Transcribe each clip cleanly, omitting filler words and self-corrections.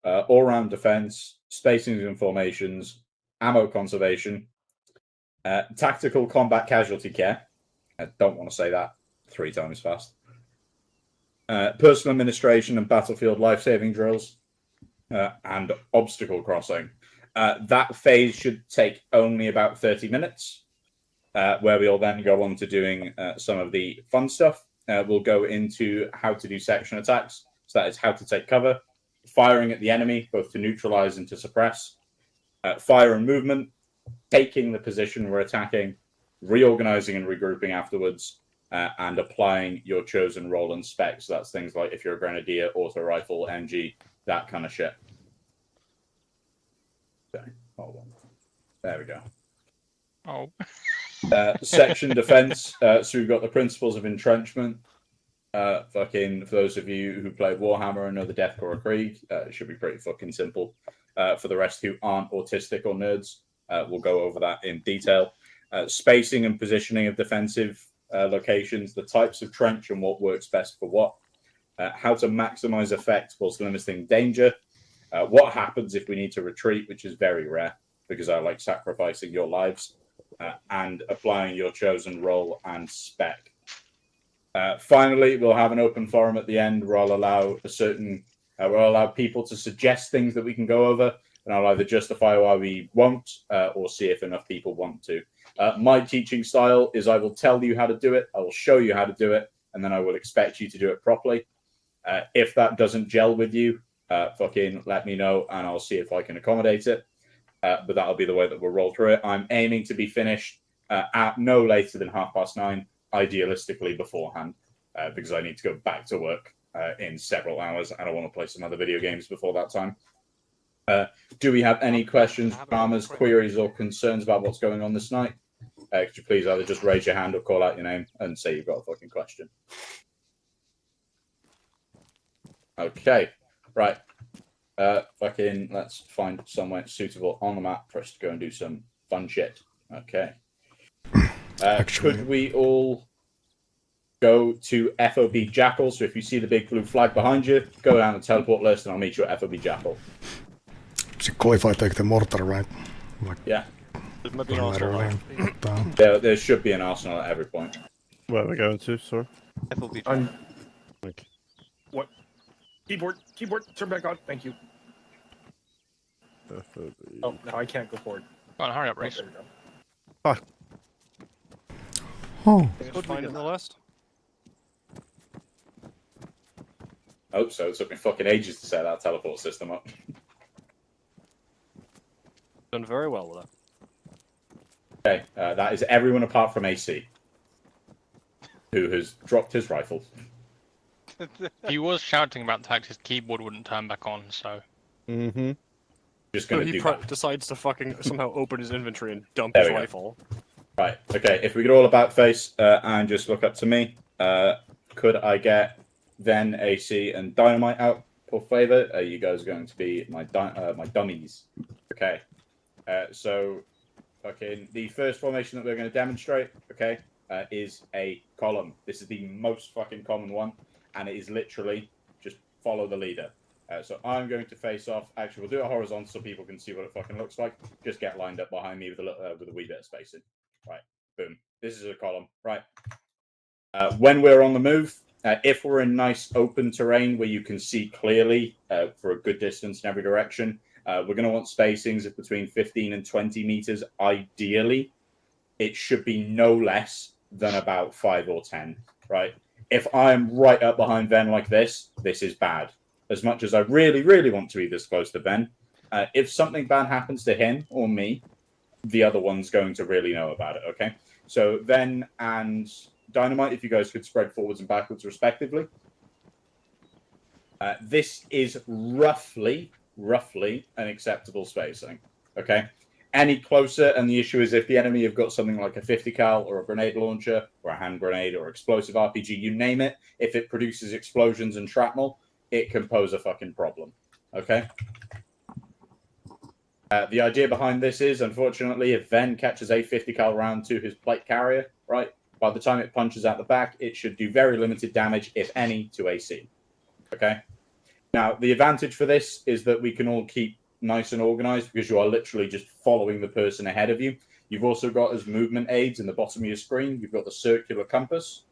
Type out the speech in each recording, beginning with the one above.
all-round defense, spacings and formations, ammo conservation, tactical combat casualty care. I don't want to say that 3 times fast. Personal administration and battlefield life-saving drills, and obstacle crossing. That phase should take only about 30 minutes, where we'll then go on to doing some of the fun stuff. We'll go into how to do section attacks. So that is how to take cover, firing at the enemy, both to neutralize and to suppress, fire and movement, taking the position we're attacking, reorganizing and regrouping afterwards, and applying your chosen role and specs. So that's things like if you're a grenadier, auto rifle, MG, that kind of shit. Okay, hold on. There we go. Oh. Section defense. So we've got the principles of entrenchment. For those of you who play Warhammer and know the Death Korps Krieg, it should be pretty fucking simple. For the rest who aren't autistic or nerds, we'll go over that in detail. Spacing and positioning of defensive locations, the types of trench and what works best for what, how to maximize effect whilst limiting danger, what happens if we need to retreat, which is very rare because I like sacrificing your lives, and applying your chosen role and spec. Finally, we'll have an open forum at the end where I'll allow we'll allow people to suggest things that we can go over, and I'll either justify why we won't, or see if enough people want to. My teaching style is I will tell you how to do it, I will show you how to do it, and then I will expect you to do it properly. If that doesn't gel with you, fucking let me know, and I'll see if I can accommodate it. But that'll be the way that we'll roll through it. I'm aiming to be finished at no later than 9:30, idealistically beforehand, because I need to go back to work in several hours, and I want to play some other video games before that time. Do we have any questions, dramas, queries, or concerns about what's going on this night? Could you please either just raise your hand or call out your name and say you've got a fucking question? Okay, right. Let's find somewhere suitable on the map for us to go and do some fun shit. Okay. Could we all go to FOB Jackal? So if you see the big blue flag behind you, go down the teleport list and I'll meet you at FOB Jackal. Is it cool if I take the mortar, right? Like, yeah. There should be an arsenal at every point. Where are we going to, sir? FOB Like, what? Keyboard, turn back on. Thank you. FOB. Oh, no, I can't go forward. Come on, hurry up, Reese. There we go. oh. Good find in the list. Hope so. It took me fucking ages to set that teleport system up. Done very well with that. Okay, that is everyone apart from AC, who has dropped his rifle. He was shouting about the fact his keyboard wouldn't turn back on, so... Mm-hmm. Just gonna do that. Decides to fucking somehow open his inventory and dump There his we go. rifle. Right, okay, if we could all about face and just look up to me, could I get Ven, AC, and Dynamite out, for favour? You guys are going to be my dummies. Okay, so fucking the first formation that we're going to demonstrate, okay, is a column. This is the most fucking common one, and it is literally just follow the leader. So I'm going to face off. Actually, we'll do it horizontal so people can see what it fucking looks like. Just get lined up behind me with a wee bit of spacing. Right, boom. This is a column. Right. When we're on the move, if we're in nice open terrain where you can see clearly for a good distance in every direction, we're going to want spacings of between 15 and 20 meters. Ideally, it should be no less than about 5 or 10. Right. If I'm right up behind Ven like this is bad. As much as I really, really want to be this close to Ven, if something bad happens to him or me, the other one's going to really know about it, okay? So Ven and Dynamite, if you guys could spread forwards and backwards respectively. This is roughly an acceptable spacing, okay? Any closer, and the issue is if the enemy have got something like a 50 cal or a grenade launcher or a hand grenade or explosive RPG, you name it, if it produces explosions and shrapnel, it can pose a fucking problem, okay? The idea behind this is, unfortunately, if Ven catches a 50 cal round to his plate carrier, right, by the time it punches out the back, it should do very limited damage, if any, to AC, okay? Now, the advantage for this is that we can all keep nice and organized because you are literally just following the person ahead of you. You've also got as movement aids in the bottom of your screen. You've got the circular compass,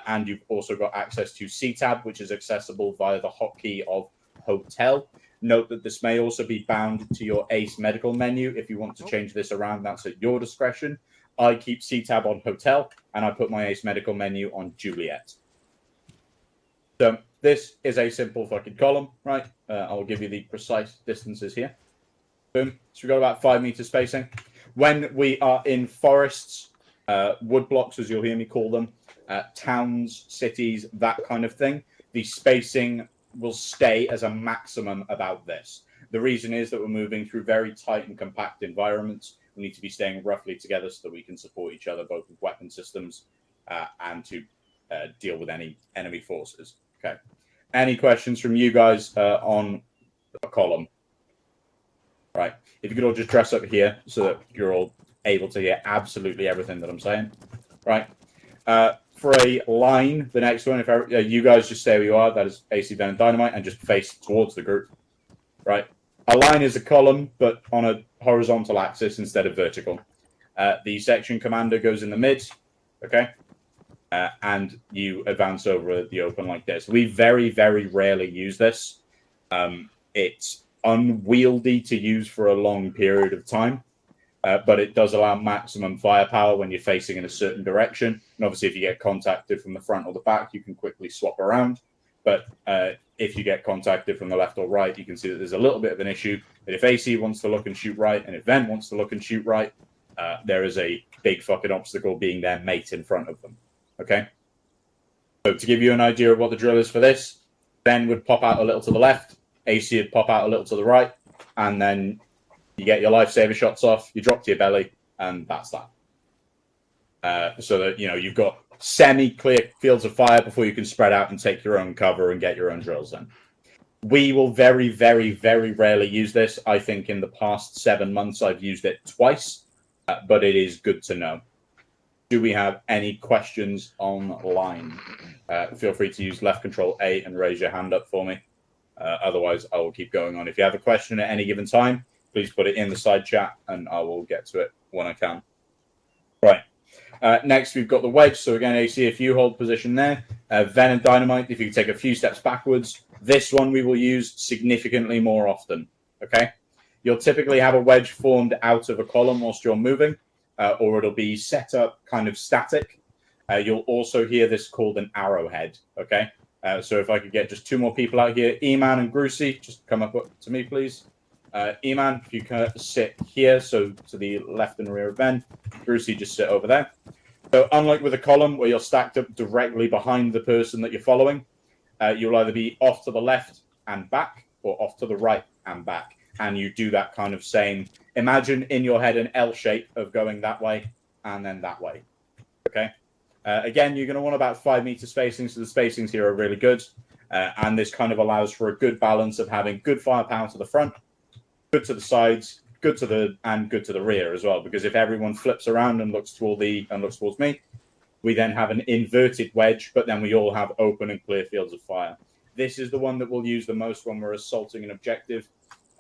and you've also got access to C-Tab, which is accessible via the hotkey of Hotel. Note that this may also be bound to your ACE medical menu. If you want to change this around, that's at your discretion. I keep C-Tab on Hotel, and I put my ACE medical menu on Juliet. So this is a simple fucking column, right? I'll give you the precise distances here. Boom. So we've got about 5 meter spacing. When we are in forests, wood blocks, as you'll hear me call them, towns, cities, that kind of thing, the spacing will stay as a maximum about this. The reason is that we're moving through very tight and compact environments. We need to be staying roughly together so that we can support each other, both with weapon systems and to deal with any enemy forces. Okay. Any questions from you guys on a column? Right. If you could all just dress up here so that you're all able to hear absolutely everything that I'm saying. Right. For a line, the next one, if you guys just stay where you are, that is AC, Ven, and Dynamite, and just face towards the group. Right. A line is a column, but on a horizontal axis instead of vertical. The section commander goes in the mid. Okay. And you advance over the open like this. We very, very rarely use this. It's unwieldy to use for a long period of time, but it does allow maximum firepower when you're facing in a certain direction. And obviously, if you get contacted from the front or the back, you can quickly swap around. But if you get contacted from the left or right, you can see that there's a little bit of an issue. That if AC wants to look and shoot right, and if Ven wants to look and shoot right, there is a big fucking obstacle being their mate in front of them. Okay? So to give you an idea of what the drill is for this, Ven would pop out a little to the left, AC would pop out a little to the right, and then you get your lifesaver shots off, you drop to your belly, and that's that. So that, you've got semi-clear fields of fire before you can spread out and take your own cover and get your own drills in. We will very, very, very rarely use this. I think in the past 7 months I've used it twice, but it is good to know. Do we have any questions online? Feel free to use left control A and raise your hand up for me. Otherwise, I will keep going on. If you have a question at any given time, please put it in the side chat and I will get to it when I can. Right. Next, we've got the wedge. So again, AC, if you hold position there, Ven and Dynamite, if you could take a few steps backwards, this one we will use significantly more often. Okay. You'll typically have a wedge formed out of a column whilst you're moving, or it'll be set up kind of static. You'll also hear this called an arrowhead. Okay. So if I could get just 2 more people out here, E-Man and Grucy, just come up to me, please. E-Man, if you can sit here, so to the left and rear of Ben. Grucy, just sit over there. So unlike with a column where you're stacked up directly behind the person that you're following, you'll either be off to the left and back or off to the right and back. And you do that kind of same, imagine in your head an L shape of going that way and then that way. Okay. Again, you're going to want about 5 meter spacing, so the spacings here are really good. And this kind of allows for a good balance of having good firepower to the front, good to the sides, good to the rear as well. Because if everyone flips around and looks towards me, we then have an inverted wedge, but then we all have open and clear fields of fire. This is the one that we'll use the most when we're assaulting an objective,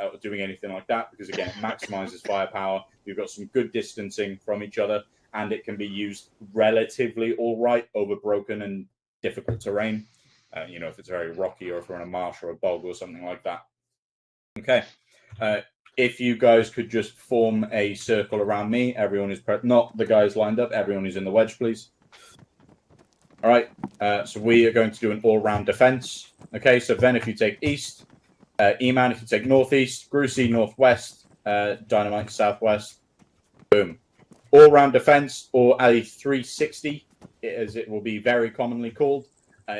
or doing anything like that, because again, it maximizes firepower. You've got some good distancing from each other, and it can be used relatively all right over broken and difficult terrain. If it's very rocky or if we're in a marsh or a bog or something like that. Okay. If you guys could just form a circle around me, everyone is not the guys lined up, everyone is in the wedge, please. All right. So we are going to do an all-round defense. Okay. So Ven, if you take east, E-Man, if you take northeast, Grucy, northwest, Dynamite, southwest. Boom. All-round defense, or a 360, as it will be very commonly called,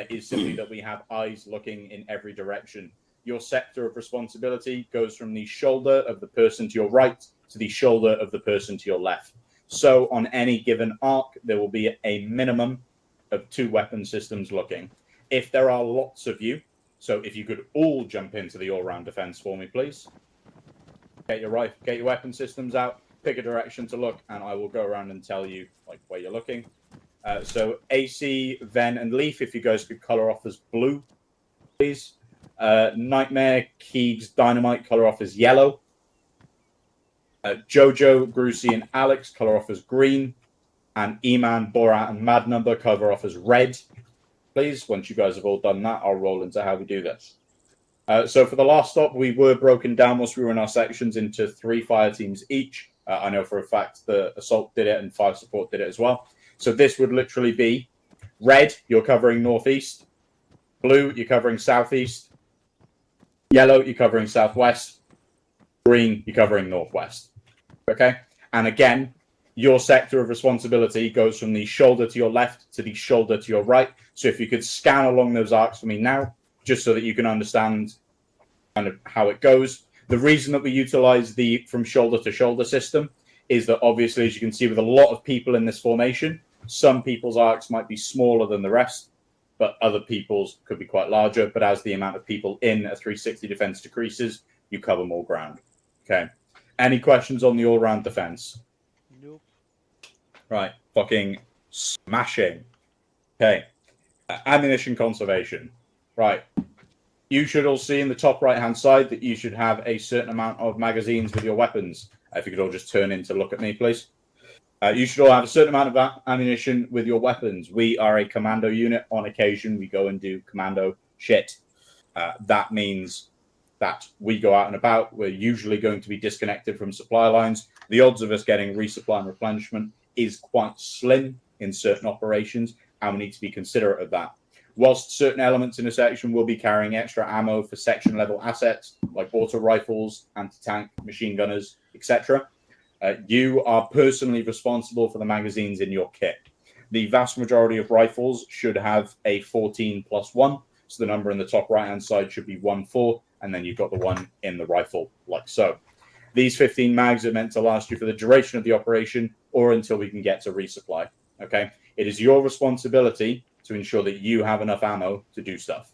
is simply that we have eyes looking in every direction. Your sector of responsibility goes from the shoulder of the person to your right to the shoulder of the person to your left. So on any given arc, there will be a minimum of 2 weapon systems looking. If there are lots of you, so if you could all jump into the all-round defense for me, please. Get your weapon systems out. Pick a direction to look, and I will go around and tell you where you're looking. So AC, Ven, and Leaf, if you guys could color off as blue, please. Nightmare, Keegs, Dynamite color off as yellow. Jojo, Grucy, and Alex color off as green. And Eman, Borat, and Mad Number cover off as red. Please, once you guys have all done that, I'll roll into how we do this. So for the last stop, we were broken down whilst we were in our sections into 3 fire teams each. I know for a fact the Assault did it and Fire Support did it as well. So this would literally be red, you're covering northeast. Blue, you're covering southeast. Yellow, you're covering southwest. Green, you're covering northwest. Okay? And again, your sector of responsibility goes from the shoulder to your left to the shoulder to your right. So if you could scan along those arcs for me now, just so that you can understand kind of how it goes. The reason that we utilize the from shoulder to shoulder system is that obviously, as you can see with a lot of people in this formation, some people's arcs might be smaller than the rest, but other people's could be quite larger. But as the amount of people in a 360 defense decreases, you cover more ground. Okay. Any questions on the all-round defense? Nope. Right. Fucking smashing. Okay. Ammunition conservation. Right. You should all see in the top right-hand side that you should have a certain amount of magazines with your weapons. If you could all just turn in to look at me, please. You should all have a certain amount of ammunition with your weapons. We are a commando unit. On occasion, we go and do commando shit. That means that we go out and about. We're usually going to be disconnected from supply lines. The odds of us getting resupply and replenishment is quite slim in certain operations, and we need to be considerate of that. Whilst certain elements in a section will be carrying extra ammo for section-level assets, like auto rifles, anti-tank, machine gunners, etc., you are personally responsible for the magazines in your kit. The vast majority of rifles should have a 14+1, so the number in the top right-hand side should be 1-4, and then you've got the one in the rifle, like so. These 15 mags are meant to last you for the duration of the operation or until we can get to resupply. Okay? It is your responsibility to ensure that you have enough ammo to do stuff.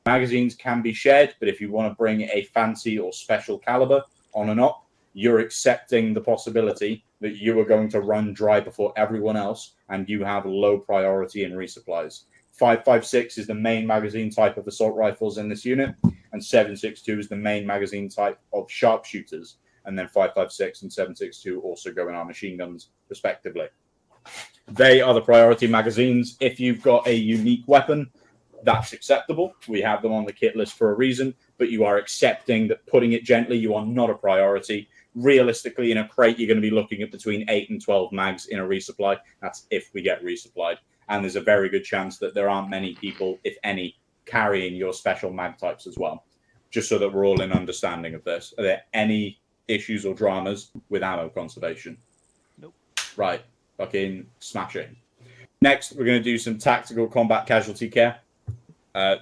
Magazines can be shared, but if you want to bring a fancy or special caliber on and off, you're accepting the possibility that you are going to run dry before everyone else and you have low priority in resupplies. 5.56 is the main magazine type of assault rifles in this unit, and 7.62 is the main magazine type of sharpshooters. And then 5.56 and 7.62 also go in our machine guns, respectively. They are the priority magazines. If you've got a unique weapon, that's acceptable. We have them on the kit list for a reason, but you are accepting that, putting it gently, you are not a priority. Realistically, in a crate, you're going to be looking at between 8 and 12 mags in a resupply. That's if we get resupplied. And there's a very good chance that there aren't many people, if any, carrying your special mag types as well. Just so that we're all in understanding of this. Are there any issues or dramas with ammo conservation? Nope. Right. Fucking smashing. Next, we're going to do some tactical combat casualty care.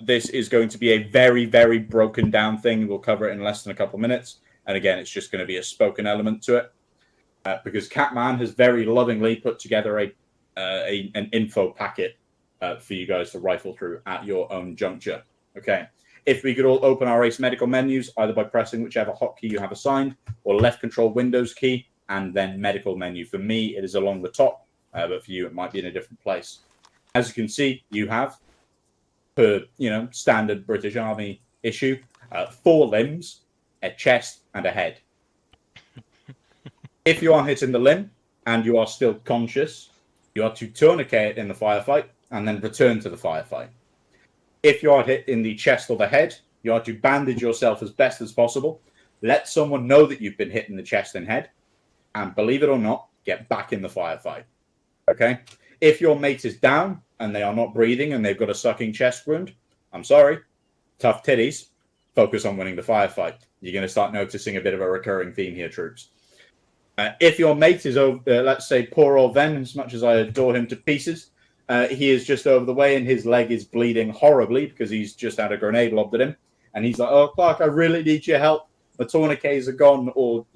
This is going to be a very, very broken down thing. We'll cover it in less than a couple minutes. And again, it's just going to be a spoken element to it. Because Catman has very lovingly put together an info packet for you guys to rifle through at your own juncture. Okay. If we could all open our Ace medical menus, either by pressing whichever hotkey you have assigned, or left control Windows key, and then medical menu. For me, it is along the top, but for you, it might be in a different place. As you can see, you have, per standard British Army issue, 4 limbs, a chest, and a head. If you are hit in the limb and you are still conscious, you are to tourniquet in the firefight and then return to the firefight. If you are hit in the chest or the head, you are to bandage yourself as best as possible, let someone know that you've been hit in the chest and head, and believe it or not, get back in the firefight. Okay? If your mate is down and they are not breathing and they've got a sucking chest wound, I'm sorry, tough titties, focus on winning the firefight. You're going to start noticing a bit of a recurring theme here, troops. If your mate is, let's say, poor old Ven, as much as I adore him to pieces, he is just over the way and his leg is bleeding horribly because he's just had a grenade lobbed at him. And he's like, oh, Clark, I really need your help. The tourniquets are gone, or,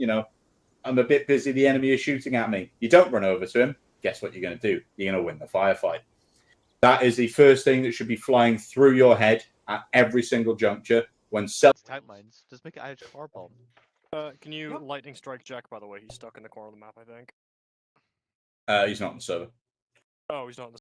I'm a bit busy. The enemy is shooting at me. You don't run over to him. Guess what you're going to do? You're going to win the firefight. That is the first thing that should be flying through your head at every single juncture when Tank mines. Just make it IH car bomb. Can you lightning strike Jack, by the way? He's stuck in the corner of the map, I think. He's not on the server. Oh, he's not on the